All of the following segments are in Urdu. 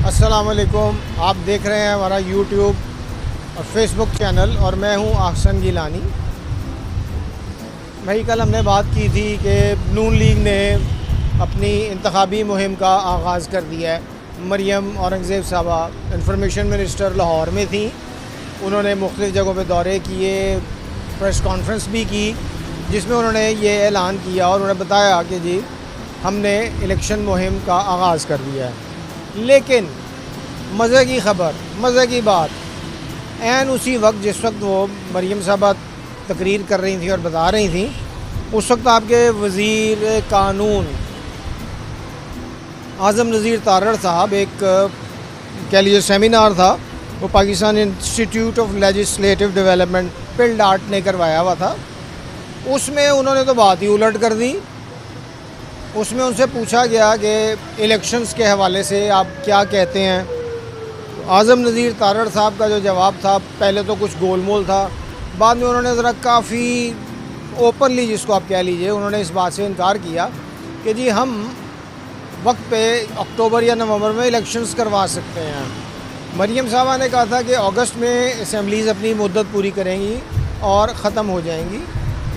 السلام علیکم، آپ دیکھ رہے ہیں ہمارا یوٹیوب اور فیس بک چینل، اور میں ہوں احسن گیلانی۔ بھائی کل ہم نے بات کی تھی کہ نون لیگ نے اپنی انتخابی مہم کا آغاز کر دیا ہے۔ مریم اورنگزیب صاحبہ انفارمیشن منسٹر لاہور میں تھیں، انہوں نے مختلف جگہوں پہ دورے کیے، پریس کانفرنس بھی کی، جس میں انہوں نے یہ اعلان کیا اور انہوں نے بتایا کہ جی ہم نے الیکشن مہم کا آغاز کر دیا ہے۔ لیکن مزے کی خبر، مزے کی بات، عین اسی وقت جس وقت وہ مریم صاحبہ تقریر کر رہی تھیں اور بتا رہی تھیں، اس وقت آپ کے وزیر قانون اعظم نذیر تارڑ صاحب، ایک کہہ لیجیے سیمینار تھا، وہ Pakistan institute of legislative development pulled art نے کروایا ہوا تھا، اس میں انہوں نے تو بات ہی الٹ کر دی۔ اس میں ان سے پوچھا گیا کہ الیکشنز کے حوالے سے آپ کیا کہتے ہیں۔ اعظم نذیر تارڑ صاحب کا جو جواب تھا، پہلے تو کچھ گول مول تھا، بعد میں انہوں نے ذرا کافی اوپنلی، جس کو آپ کہہ لیجئے، انہوں نے اس بات سے انکار کیا کہ جی ہم وقت پہ اکتوبر یا نومبر میں الیکشنز کروا سکتے ہیں۔ مریم صاحبہ نے کہا تھا کہ اگست میں اسمبلیز اپنی مدت پوری کریں گی اور ختم ہو جائیں گی،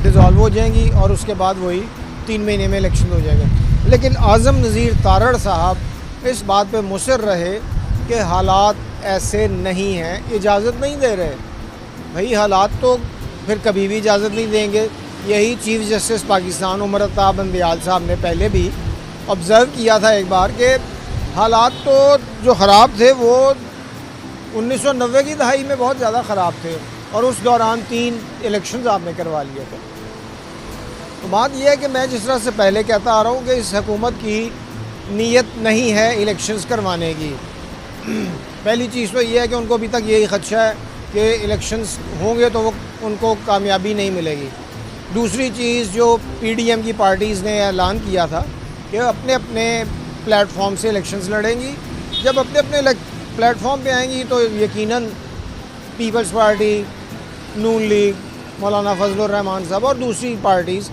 ڈیزالو ہو جائیں گی، اور اس کے بعد وہی 3 مہینے میں الیکشن ہو جائے گا۔ لیکن اعظم نذیر تارڑ صاحب اس بات پہ مصر رہے کہ حالات ایسے نہیں ہیں، اجازت نہیں دے رہے۔ بھئی حالات تو پھر کبھی بھی اجازت نہیں دیں گے۔ یہی چیف جسٹس پاکستان عمر الطاف بندیال صاحب نے پہلے بھی آبزرو کیا تھا ایک بار کہ حالات تو جو خراب تھے وہ 1990 کی دہائی میں بہت زیادہ خراب تھے، اور اس دوران 3 الیکشنز آپ نے کروا لیے تھے۔ تو بات یہ ہے کہ میں جس طرح سے پہلے کہتا آ رہا ہوں کہ اس حکومت کی نیت نہیں ہے الیکشنز کروانے کی۔ پہلی چیز تو یہ ہے کہ ان کو ابھی تک یہی خدشہ ہے کہ الیکشنز ہوں گے تو وہ ان کو کامیابی نہیں ملے گی۔ دوسری چیز، جو پی ڈی ایم کی پارٹیز نے اعلان کیا تھا کہ اپنے اپنے پلیٹ فارم سے الیکشنز لڑیں گی، جب اپنے اپنے پلیٹ فارم پہ آئیں گی تو یقیناً پیپلز پارٹی، نون لیگ، مولانا فضل الرحمان صاحب اور دوسری پارٹیز،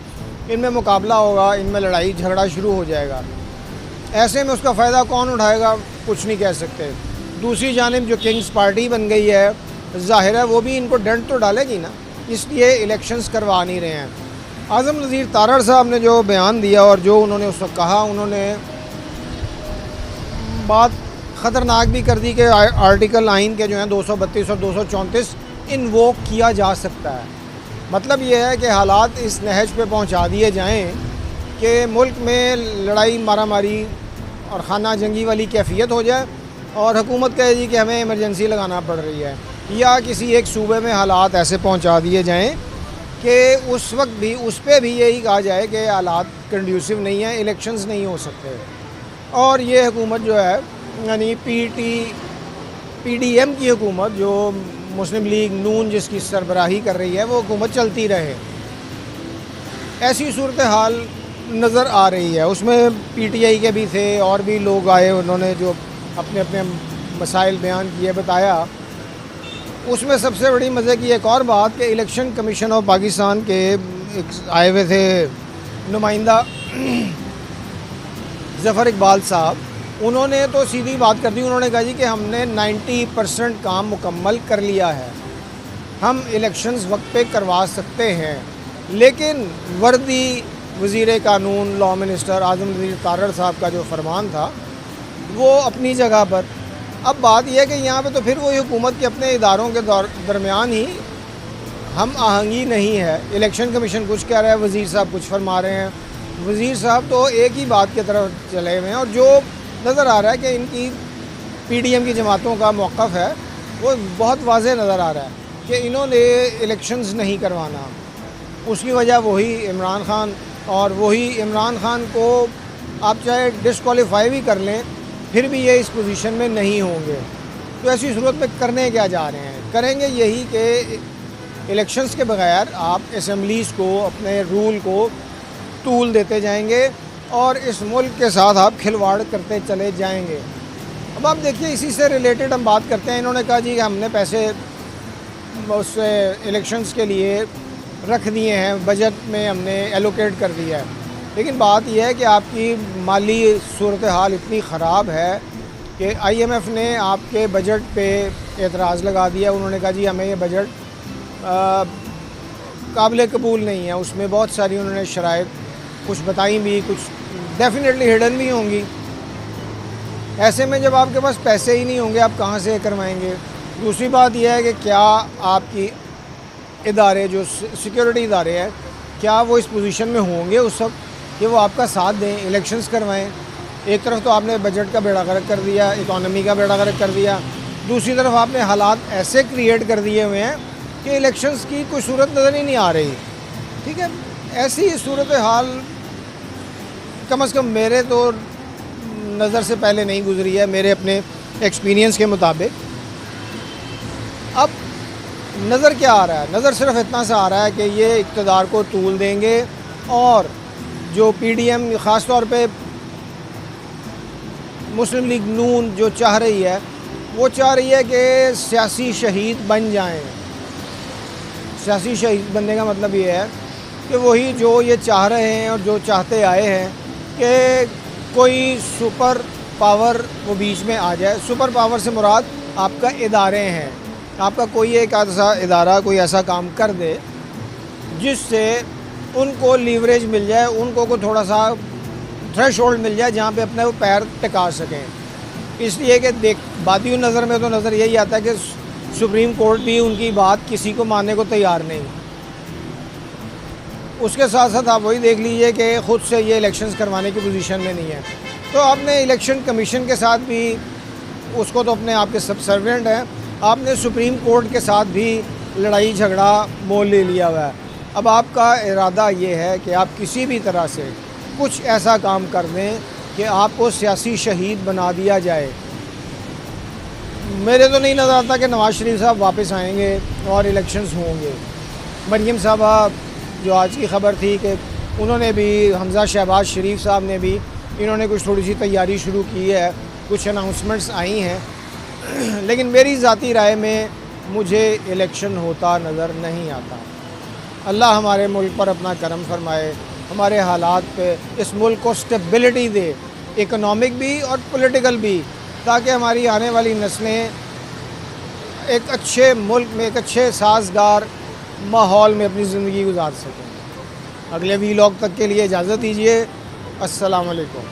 ان میں مقابلہ ہوگا، ان میں لڑائی جھگڑا شروع ہو جائے گا۔ ایسے میں اس کا فائدہ کون اٹھائے گا کچھ نہیں کہہ سکتے۔ دوسری جانب جو کنگز پارٹی بن گئی ہے، ظاہر ہے وہ بھی ان کو ڈنڈ تو ڈالے گی نا، اس لیے الیکشنز کروا نہیں رہے ہیں۔ اعظم نذیر تارڑ صاحب نے جو بیان دیا اور جو انہوں نے اس وقت کہا، انہوں نے بات خطرناک بھی کر دی کہ آرٹیکل آئین کے جو ہیں 232 اور 234 انووک کیا جا سکتا ہے۔ مطلب یہ ہے کہ حالات اس نہج پہ پہنچا دیے جائیں کہ ملک میں لڑائی مارا ماری اور خانہ جنگی والی کیفیت ہو جائے، اور حکومت کہے جی کہ ہمیں ایمرجنسی لگانا پڑ رہی ہے، یا کسی ایک صوبے میں حالات ایسے پہنچا دیے جائیں کہ اس وقت بھی اس پہ بھی یہی کہا جائے کہ حالات کنڈیوسو نہیں ہیں، الیکشنز نہیں ہو سکتے۔ اور یہ حکومت جو ہے، یعنی پی ڈی ایم کی حکومت، جو مسلم لیگ نون جس کی سربراہی کر رہی ہے، وہ حکومت چلتی رہے، ایسی صورتحال نظر آ رہی ہے۔ اس میں پی ٹی آئی کے بھی تھے اور بھی لوگ آئے، انہوں نے جو اپنے اپنے مسائل بیان کیے، بتایا۔ اس میں سب سے بڑی مزے کی ایک اور بات کہ الیکشن کمیشن آف پاکستان کے ایک آئے ہوئے تھے نمائندہ ظفر اقبال صاحب، انہوں نے تو سیدھی بات کر دی، انہوں نے کہا جی کہ ہم نے 90% کام مکمل کر لیا ہے، ہم الیکشنز وقت پہ کروا سکتے ہیں۔ لیکن وردی وزیر قانون لا منسٹر اعظم نذیر تارڑ صاحب کا جو فرمان تھا وہ اپنی جگہ پر۔ اب بات یہ ہے کہ یہاں پہ تو پھر وہی حکومت کے اپنے اداروں کے درمیان ہی ہم آہنگی نہیں ہے۔ الیکشن کمیشن کچھ کہہ رہا ہے، وزیر صاحب کچھ فرما رہے ہیں۔ وزیر صاحب تو ایک ہی بات کی طرف چلے ہوئے ہیں، اور جو نظر آ رہا ہے کہ ان کی پی ڈی ایم کی جماعتوں کا موقف ہے وہ بہت واضح نظر آ رہا ہے کہ انہوں نے الیکشنز نہیں کروانا۔ اس کی وجہ وہی عمران خان، اور وہی عمران خان کو آپ چاہے ڈسکوالیفائی بھی کر لیں پھر بھی یہ اس پوزیشن میں نہیں ہوں گے۔ تو ایسی صورت میں کرنے کیا جا رہے ہیں؟ کریں گے یہی کہ الیکشنز کے بغیر آپ اسمبلیز کو، اپنے رول کو طول دیتے جائیں گے، اور اس ملک کے ساتھ آپ کھلواڑ کرتے چلے جائیں گے۔ اب آپ دیکھیے، اسی سے ریلیٹڈ ہم بات کرتے ہیں۔ انہوں نے کہا جی کہ ہم نے پیسے اس الیکشنز کے لیے رکھ دیے ہیں، بجٹ میں ہم نے ایلوکیٹ کر دیا ہے، لیکن بات یہ ہے کہ آپ کی مالی صورتحال اتنی خراب ہے کہ IMF نے آپ کے بجٹ پہ اعتراض لگا دیا. انہوں نے کہا جی ہمیں یہ بجٹ قابل قبول نہیں ہے. اس میں بہت ساری انہوں نے شرائط کچھ بتائیں بھی, کچھ ڈیفینیٹلی ہڈن بھی ہوں گی. ایسے میں جب آپ کے پاس پیسے ہی نہیں ہوں گے آپ کہاں سے کروائیں گے. دوسری بات یہ ہے کہ کیا آپ کی ادارے جو سیکیورٹی ادارے ہیں کیا وہ اس پوزیشن میں ہوں گے اس وقت کہ وہ آپ کا ساتھ دیں, الیکشنز کروائیں. ایک طرف تو آپ نے بجٹ کا بیڑا غرق کر دیا, اکانومی کا بیڑا غرق کر دیا, دوسری طرف آپ نے حالات ایسے کریٹ کر دیے ہوئے ہیں کہ الیکشنز کی کوئی صورت نظر ہی نہیں آ رہی. ٹھیک ہے, ایسی صورتحال کم از کم میرے تو نظر سے پہلے نہیں گزری ہے, میرے اپنے ایکسپیرینس کے مطابق. اب نظر کیا آ رہا ہے؟ نظر صرف اتنا سا آ رہا ہے کہ یہ اقتدار کو طول دیں گے اور جو PDM خاص طور پہ مسلم لیگ نون جو چاہ رہی ہے وہ چاہ رہی ہے کہ سیاسی شہید بن جائیں. سیاسی شہید بننے کا مطلب یہ ہے کہ وہی جو یہ چاہ رہے ہیں اور جو چاہتے آئے ہیں کہ کوئی سپر پاور وہ بیچ میں آ جائے. سپر پاور سے مراد آپ کا ادارے ہیں, آپ کا کوئی ایک ایسا ادارہ کوئی ایسا کام کر دے جس سے ان کو لیوریج مل جائے, ان کو تھوڑا سا تھریش ہولڈ مل جائے جہاں پہ اپنے وہ پیر ٹکا سکیں. اس لیے کہ باطنی نظر میں تو نظر یہی آتا ہے کہ سپریم کورٹ بھی ان کی بات کسی کو ماننے کو تیار نہیں. اس کے ساتھ ساتھ آپ وہی دیکھ لیجئے کہ خود سے یہ الیکشنز کروانے کی پوزیشن میں نہیں ہے. تو آپ نے الیکشن کمیشن کے ساتھ بھی اس کو تو اپنے آپ کے سب سرونٹ ہیں, آپ نے سپریم کورٹ کے ساتھ بھی لڑائی جھگڑا مول لے لیا ہوا ہے. اب آپ کا ارادہ یہ ہے کہ آپ کسی بھی طرح سے کچھ ایسا کام کر دیں کہ آپ کو سیاسی شہید بنا دیا جائے. میرے تو نہیں نظر آتا کہ نواز شریف صاحب واپس آئیں گے اور الیکشنز ہوں گے. مریم صاحبہ جو آج کی خبر تھی کہ انہوں نے بھی, حمزہ شہباز شریف صاحب نے بھی, انہوں نے کچھ تھوڑی سی تیاری شروع کی ہے, کچھ اناؤنسمنٹس آئی ہیں. لیکن میری ذاتی رائے میں مجھے الیکشن ہوتا نظر نہیں آتا. اللہ ہمارے ملک پر اپنا کرم فرمائے, ہمارے حالات پہ اس ملک کو سٹیبلٹی دے, اکنامک بھی اور پولیٹیکل بھی, تاکہ ہماری آنے والی نسلیں ایک اچھے ملک میں, ایک اچھے سازگار ماحول میں اپنی زندگی گزار سکیں. اگلے ویلاگ تک کے لیے اجازت دیجیے. السلام علیکم.